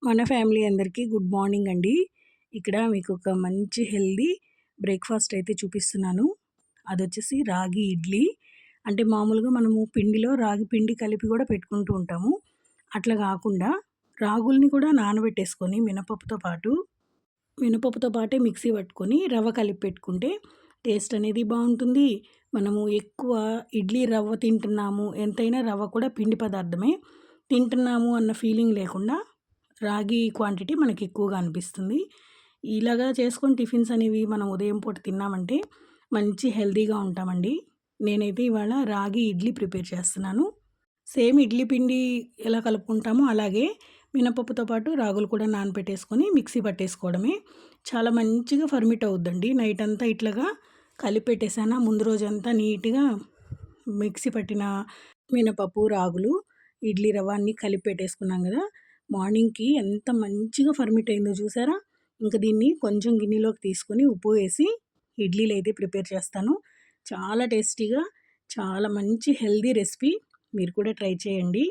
మన ఫ్యామిలీ అందరికీ good morning అండి. ఇక్కడ మీకు ఒక మంచి హెల్తీ బ్రేక్‌ఫాస్ట్ అయితే చూపిస్తున్నాను. అదొచ్చేసి రాగి ఇడ్లీ. అంటే మామూలుగా మనము పిండిలో రాగి పిండి కలిపి కూడా పెట్టుకుంటూ ఉంటాము. అట్లా కాకుండా రాగుల్ని కూడా నానబెట్టేసుకొని మినపప్పుతో పాటే మిక్సీ పట్టుకొని రవ్వ కలిపి పెట్టుకుంటే టేస్ట్ అనేది బావుంటుంది. మనము ఎక్కువ ఇడ్లీ రవ్వ తింటున్నాము, ఎంతైనా రవ్వ కూడా పిండి పదార్థమే. తింటున్నాము అన్న ఫీలింగ్ లేకుండా రాగి క్వాంటిటీ మనకి ఎక్కువగా అనిపిస్తుంది. ఇలాగా చేసుకొని టిఫిన్స్ అనేవి మనం ఉదయం పూట తిన్నామంటే మంచి హెల్తీగా ఉంటామండి. నేనైతే ఇవాళ రాగి ఇడ్లీ ప్రిపేర్ చేస్తున్నాను. సేమ్ ఇడ్లీ పిండి ఎలా కలుపుకుంటామో అలాగే మినపప్పుతో పాటు రాగులు కూడా నానపెట్టేసుకొని మిక్సీ పట్టేసుకోవడమే. చాలా మంచిగా ఫర్మిట్ అవుద్దండి. నైట్ అంతా ఇట్లాగా కలిపెట్టేసానా ముందు రోజంతా నీట్‌గా మిక్సీ పట్టిన మినపప్పు, రాగులు, ఇడ్లీ రవ్వ అన్నీ కలిపి పెట్టేసుకున్నాం గదా! మార్నింగ్‌కి ఎంత మంచిగా ఫర్మిట్ అయిందో చూసారా? ఇంక దీన్ని కొంచెం గిన్నెలోకి తీసుకొని ఉప్పు వేసి ఇడ్లీలైతే ప్రిపేర్ చేస్తాను. చాలా టేస్టీగా, చాలా మంచి హెల్తీ రెసిపీ. మీరు కూడా ట్రై చేయండి.